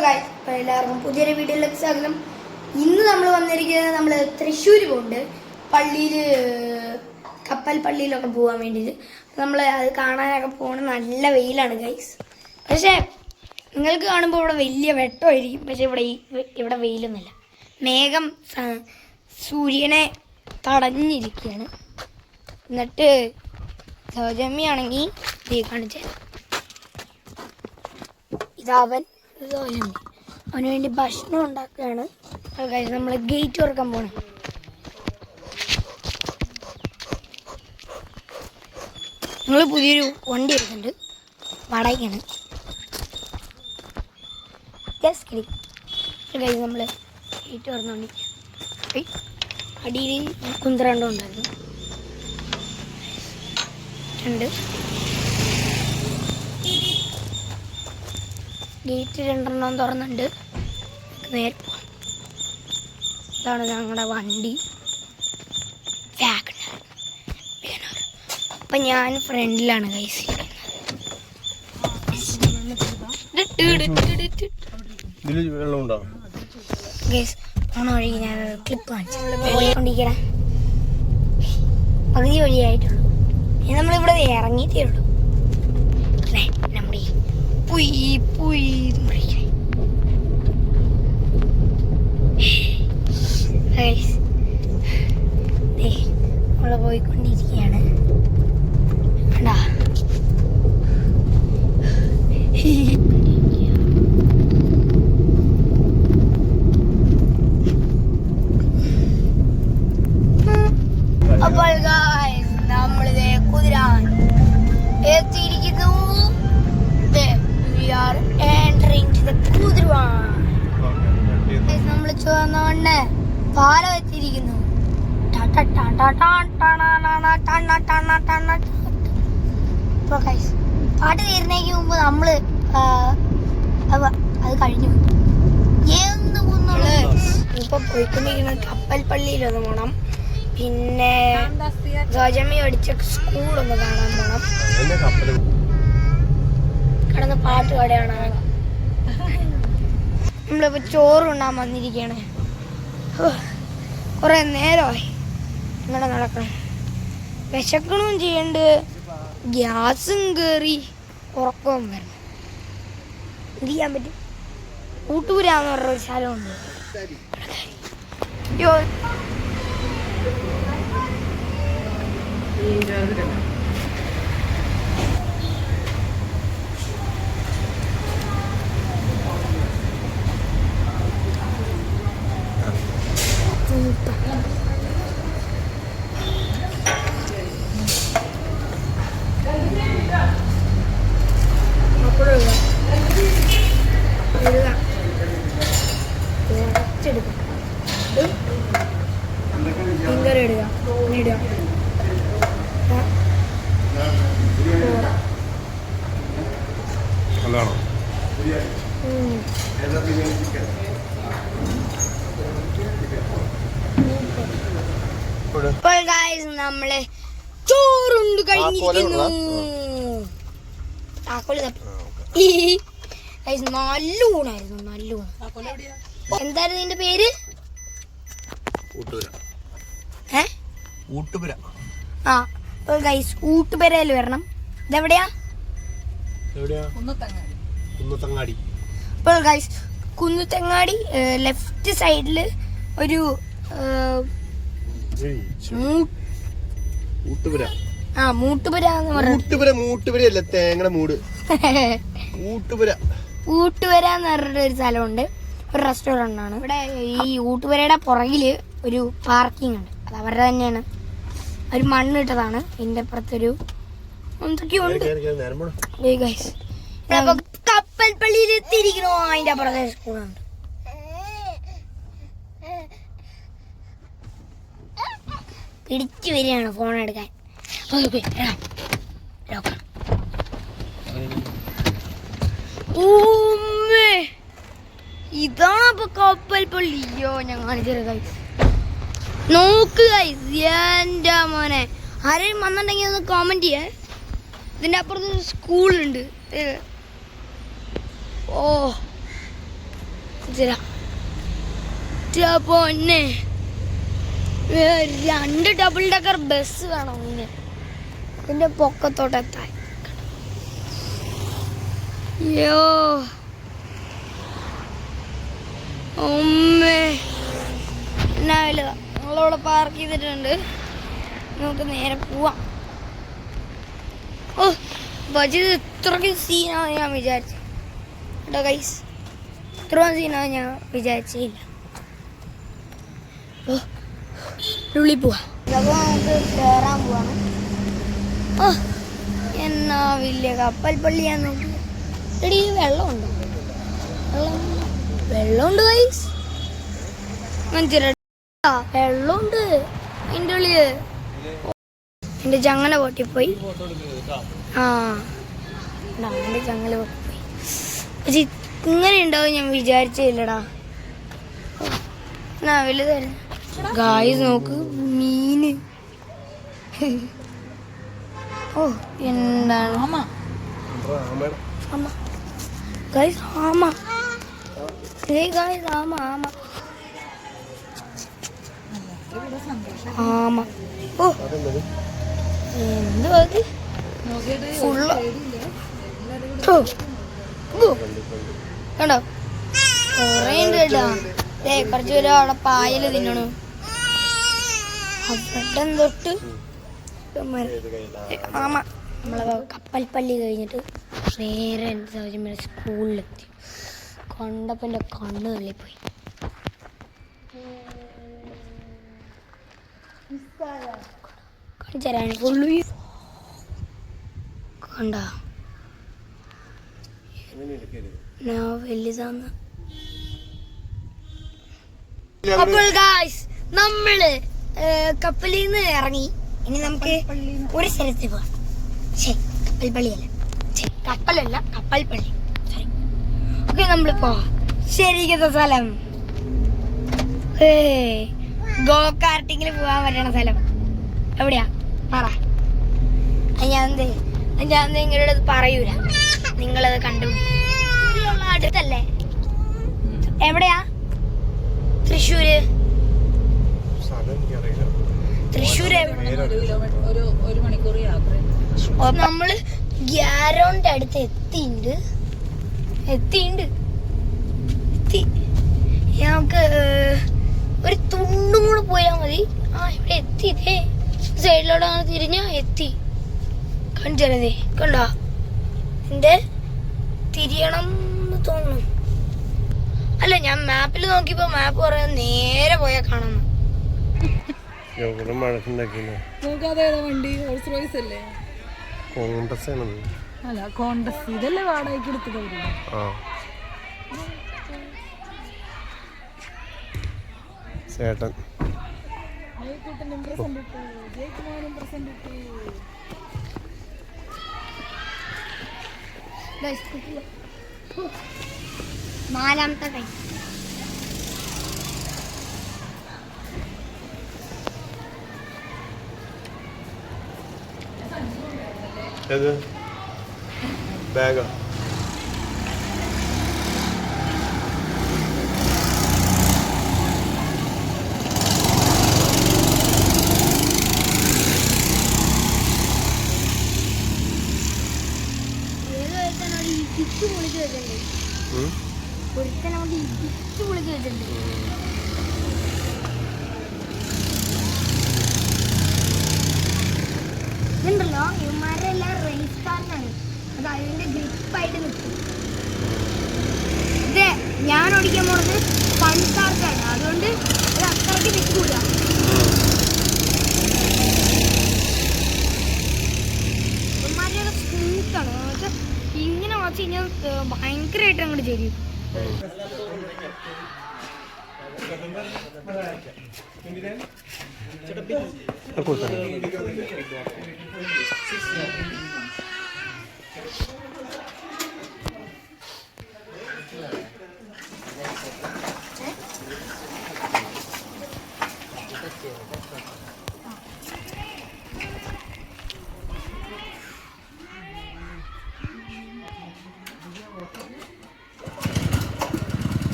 എല്ലാവർക്കും പുതിയൊരു വീഡിയോയിലേക്ക് സ്വാഗതം. ഇന്ന് നമ്മൾ വന്നിരിക്കുന്നത് നമ്മൾ തൃശ്ശൂർ പോകുന്നുണ്ട് പള്ളിയിൽ, കപ്പൽ പള്ളിയിലൊക്കെ പോകാൻ വേണ്ടിയിട്ട്. നമ്മൾ അത് കാണാനൊക്കെ പോകണം. നല്ല വെയിലാണ് ഗൈസ്. പക്ഷേ നിങ്ങൾക്ക് കാണുമ്പോൾ ഇവിടെ വലിയ വെട്ടമായിരിക്കും, പക്ഷേ ഇവിടെ വെയിലൊന്നുമില്ല. മേഘം സൂര്യനെ തടഞ്ഞിരിക്കുകയാണ്. എന്നിട്ട് സൗജന്യാണെങ്കിൽ കാണിച്ചേ, ഇതവൻ അവന് വേണ്ടി ഭക്ഷണം ഉണ്ടാക്കുകയാണ്. നമ്മൾ ഗേറ്റ് തുറക്കാൻ പോകണം. ഞങ്ങൾ പുതിയൊരു വണ്ടി എടുക്കുന്നുണ്ട്, വാടകയ്ക്കാണ്. നമ്മൾ ഗേറ്റ് തുറന്നുകൊണ്ടിരിക്കുക. അടിയിൽ കുന്ത്രണ്ടം ഉണ്ടായിരുന്നു. ഗേറ്റ് രണ്ടെണ്ണം തുറന്നുണ്ട്. നേരെ പോവാം. ഇതാണ് ഞങ്ങളുടെ വണ്ടി, വാഗണർ. അപ്പം ഞാൻ ഫ്രണ്ടിലാണ് ഗൈസ്. ഗൈസ് പോണ വഴി ഞാൻ ക്ലിപ്പ് കാണിച്ചുകൊണ്ടിരിക്കണേ. പകുതി വഴിയായിട്ടുള്ളൂ. ഇനി നമ്മളിവിടെ ഇറങ്ങിയിട്ടേ ഉള്ളൂ. നമ്മുടെ നമ്മള് പോയിക്കൊണ്ടിരിക്കുകയാണ്. അപ്പോൾ നമ്മളിത് കുതിരാൻ എത്തിയിരിക്കുന്നു. നമ്മൾ ചുവന്നോണ്ട് പാലം എത്തിയിരിക്കുന്നു. പാട്ട് തീരുന്നതിന് മുമ്പ് നമ്മള് അത് കഴിഞ്ഞു. ഇപ്പൊ പോയിക്കൊണ്ടിരിക്കുന്ന കപ്പൽ പള്ളിയിലൊന്ന് പോണം. പിന്നെ ഗജമി അടിച്ച സ്കൂളൊന്ന് കാണാൻ പോണം. കടന്ന് പാട്ട് കടയാണ്. നമ്മളിപ്പോൾ ചോറുണ്ണാൻ വന്നിരിക്കുകയാണ്. കുറേ നേരമായി ഇങ്ങനെ നടക്കണം. വിശക്കണവും ചെയ്യണ്ട്, ഗ്യാസും കയറി, ഉറക്കവും വരണം. എന്ത് ചെയ്യാൻ പറ്റും? കൂട്ടുപുരാന്ന് പറഞ്ഞൊരു സ്ഥലമുണ്ട്. അയ്യോ, നമ്മള് ചോറുണ്ട് കഴിഞ്ഞിരിക്കുന്നു. നല്ല ഊണായിരുന്നു, നല്ല ഊണ്. എന്തായിരുന്നു നിന്റെ പേര്? ഊട്ടുപുരയിൽ വരണം. ഇതെവിടെയാ? അപ്പോൾ ഗൈസ്, കുന്നത്തങ്ങാടി ലെഫ്റ്റ് സൈഡില് ഒരു മൂട്ടുപുര എന്ന് പറഞ്ഞൊരു സ്ഥലമുണ്ട്, ഒരു റെസ്റ്റോറന്റ് ആണ്. ഇവിടെ ഈ ഊട്ടുപുരയുടെ പുറകില് ഒരു പാർക്കിംഗ് ഉണ്ട്. അത് അവരുടെ തന്നെയാണ്. ഒരു മണ്ണിട്ടതാണ്. ഇതിന്റെ അപ്പുറത്തൊരു എന്തൊക്കെയുണ്ട്. കപ്പൽ പള്ളിയിൽ എത്തിയിരിക്കണോ? അതിന്റെ അപ്പുറത്തെ സ്കൂളുണ്ട്. പിടിച്ചു വരികയാണ് ഫോൺ എടുക്കാൻ. ഇതാണ് അപ്പൊ കപ്പൽ പള്ളി. അയ്യോ, ഞാൻ കാണിച്ചത് ഗൈസ്. നോക്ക് ഗൈസ്, എൻ്റെ മോനെ. ആരെയും വന്നിട്ടുണ്ടെങ്കിൽ ഒന്ന് കോമന്റ് ചെയ്യേ. ഇതിൻ്റെ അപ്പുറത്ത് സ്കൂളുണ്ട്. ഓ പൊന്നെ 2 ഡബിൾ ഡെക്കർ ബസ് വേണം ഇതിന്റെ പൊക്കത്തോട്ടെത്താൻ. അയ്യോ എന്നാ വലുതാ. ഞങ്ങളിവിടെ പാർക്ക് ചെയ്തിട്ടുണ്ട്, നമുക്ക് നേരെ പോവാം. ഓ ബജറ്റ് ഇത്രയ്ക്ക് സീനാണ് ഞാൻ വിചാരിച്ചു കേട്ടോ ഗൈസ്. ഇത്രയും സീനാണ് ഞാൻ വിചാരിച്ചില്ല. ഓ ഉള്ളിൽ പോവാം. ഇതൊക്കെ നമുക്ക് കയറാൻ പോവാണ്. ഓ എന്നാ വലിയ കപ്പൽ പള്ളിയാന്ന് നോക്കി. എടി വെള്ളമുണ്ടോ? വെള്ളമുണ്ട് ഗൈസ്, വെള്ളമുണ്ട് അതിൻ്റെ ഉള്ളില്. എൻ്റെ ചങ്ങല പൊട്ടിപ്പോയി. എൻ്റെ ചങ്ങല പൊട്ടിപ്പോയി. പക്ഷെ ഇങ്ങനെ ഉണ്ടാവും ഞാൻ വിചാരിച്ചില്ലടാ. എന്നാ വലുതായിരുന്നു ഗായ്സ്. നോക്ക് മീന്. ഓ എന്താണ് ഗായ്സ്, ആമ. ഗായ്സ് ആമ ആമ ആമ. ഓ എന്തുവാ ഫുള്ള് കണ്ടോ? കുറേ ഉണ്ട് കേട്ടോ. കുറച്ച് പേര് അവിടെ പായല് തിന്നണു. അവിടെ തൊട്ട് ആമ. നമ്മളെ കപ്പൽ പള്ളി കഴിഞ്ഞിട്ട് നേരെ സ്കൂളിലെത്തി. കണ്ടപ്പോൾ എൻ്റെ കണ്ണ് തള്ളിപ്പോയി. കാണിച്ചരാണ് ഫുള്ളു കണ്ട വലുതാന്ന്. അപ്പോൾ ഗായ്സ് നമ്മള് കപ്പലിൽ നിന്ന് ഇറങ്ങി. ഇനി നമുക്ക് ഒരു സ്ഥലത്ത് പോവാം. കപ്പൽ പള്ളിയല്ല, കപ്പലല്ല കപ്പൽ പള്ളി. ഓക്കെ നമ്മൾ പോവാം. ശരിക്കത്തെ സ്ഥലം ഗോ കാർട്ടിങ്ങിൽ പോകാൻ പറ്റണ സ്ഥലം എവിടെയാ പറ. ഞാൻ നിങ്ങളുടെ അടുത്ത് പറയൂല, നിങ്ങളത് കണ്ടുപിടിക്കും. അടുത്തല്ലേ? എവിടെയാ? തൃശ്ശൂര്. നമ്മള് ഗ്യാരോന്റെ അടുത്ത് എത്തിണ്ട്. ഞങ്ങൾക്ക് ഒരു തുണ്ടും കൂടെ പോയാൽ മതി. ഇവിടെ എത്തിയതേ. സൈഡിലോട്ടാണ് തിരിഞ്ഞാ എത്തി. കാണിച്ചേ കണ്ടോ? എന്റെ തിരിയണം എന്ന് തോന്നുന്നു. അല്ല, ഞാൻ മാപ്പിൽ നോക്കിയപ്പോ മാപ്പ് പറയാൻ നേരെ പോയാൽ കാണാം. ഇതല്ലേ വാടകയ്ക്ക് എടുത്തത്. ചേട്ടൻ നാലാമത്തെ കൈ. ഏത് ബാഗാ? ഇതുണ്ടല്ലോ, ഇവന്മാരെല്ലാം റേസ് കാറിനാണ്. അത് അതിന്റെ ഗ്രിപ്പായിട്ട് നിൽക്കും. ഇത് ഞാൻ ഓടിക്കാൻ പോണത് ഫൺ കാർക്കാണ്. അതുകൊണ്ട് അത് അത്രയ്ക്ക് നിൽക്കൂല. ഇവന്മാരുടെ സ്മൂത്താണ്. ഇങ്ങനെ വച്ച് കഴിഞ്ഞാൽ ഭയങ്കരമായിട്ട് അങ്ങോട്ട് ചെയ്യും.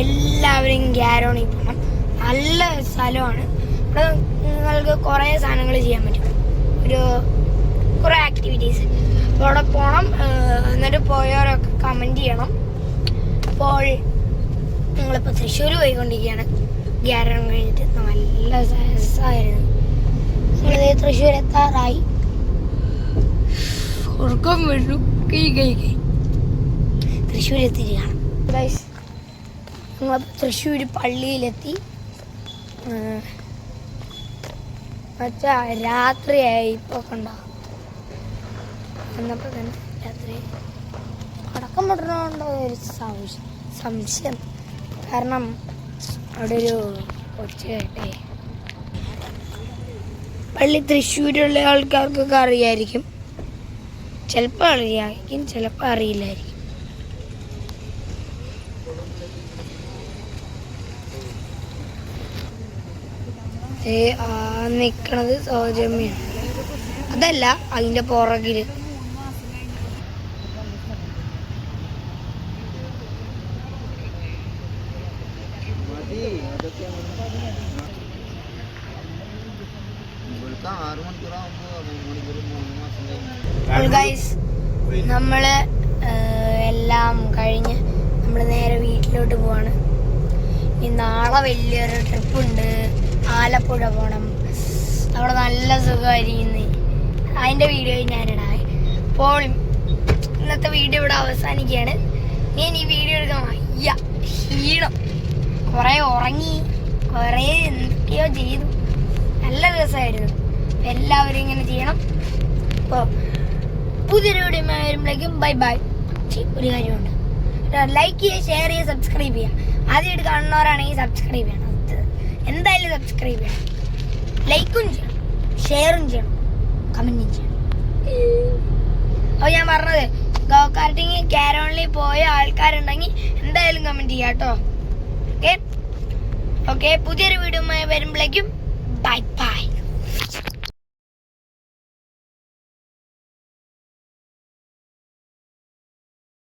എല്ലാവരും ഗ്യാരോണിൽ പോകണം. നല്ല സ്ഥലമാണ്. ഇവിടെ നിങ്ങൾക്ക് കുറേ സാധനങ്ങൾ ചെയ്യാൻ പറ്റും. കുറേ ആക്ടിവിറ്റീസ്. അപ്പോൾ അവിടെ പോകണം. എന്നിട്ട് പോയവരൊക്കെ കമൻറ്റ് ചെയ്യണം. അപ്പോൾ ഞങ്ങളിപ്പോൾ തൃശ്ശൂർ പോയിക്കൊണ്ടിരിക്കുകയാണ്. ഗ്യാരോൺ കഴിഞ്ഞിട്ട് നല്ല രസമായിരുന്നു. ഞങ്ങളിത് തൃശ്ശൂർ എത്താറായി. ഉറക്കം വീഴുന്നു. കൈ തൃശ്ശൂർ എത്തിയിരിക്കുകയാണ് ഗൈസ്. ഞങ്ങൾ തൃശ്ശൂർ പള്ളിയിലെത്തി. മച്ചാ രാത്രിയായി. ഇപ്പോൾ കണ്ടോ വന്നപ്പോൾ തന്നെ രാത്രി. അടക്കം പെടണോണ്ടോ ഒരു സംശയം. കാരണം അവിടെ ഒരു ഒച്ച കേട്ടേ. പള്ളി തൃശ്ശൂരുള്ള ആൾക്കാർക്കൊക്കെ അറിയായിരിക്കും. ചിലപ്പോൾ അറിയായിരിക്കും, ചിലപ്പോൾ അറിയില്ലായിരിക്കും. നിക്കണത് സൗജന്യാണ്. അതല്ല, അതിന്റെ പുറകില് നമ്മള് എല്ലാം കഴിഞ്ഞ് നമ്മള് നേരെ വീട്ടിലോട്ട് പോവാണ്. ഇനി നാളെ വലിയൊരു ട്രിപ്പുണ്ട്. ആലപ്പുഴ പോകണം. അവിടെ നല്ല സുഖമായിരിക്കുന്നു. അതിൻ്റെ വീഡിയോ ഞാനിടാം. അപ്പോൾ ഇന്നത്തെ വീഡിയോ ഇവിടെ അവസാനിക്കുകയാണ്. ഞാൻ ഈ വീഡിയോ എടുക്കാൻ വയ്യ, ക്ഷീണം. കുറേ ഉറങ്ങി, കുറേ എന്തൊക്കെയോ ചെയ്തു. നല്ല രസമായിരുന്നു. എല്ലാവരും ഇങ്ങനെ ചെയ്യണം. അപ്പോൾ പുതിയൊരു വീഡിയോ വരുമ്പോഴേക്കും ബൈ ബൈ. ഒരു കാര്യമുണ്ട്, ലൈക്ക് ചെയ്യുക, ഷെയർ ചെയ്യുക, സബ്സ്ക്രൈബ് ചെയ്യുക. ആദ്യമായിട്ട് കാണുന്നവരാണെങ്കിൽ സബ്സ്ക്രൈബ് ചെയ്യണം. എന്തായാലും സബ്സ്ക്രൈബ് ചെയ്യണം, ലൈക്കും ചെയ്യണം, ഷെയറും ചെയ്യണം, കമൻറ്റും ചെയ്യണം. അപ്പോൾ ഞാൻ പറഞ്ഞത്, ഗോ കാർട്ടിങ് ഗ്യാരോണിൽ പോയ ആൾക്കാരുണ്ടെങ്കിൽ എന്തായാലും കമൻറ്റ് ചെയ്യാം കേട്ടോ. ഓക്കെ, പുതിയൊരു വീഡിയോ വരുമ്പോഴേക്കും ബൈ ബൈ.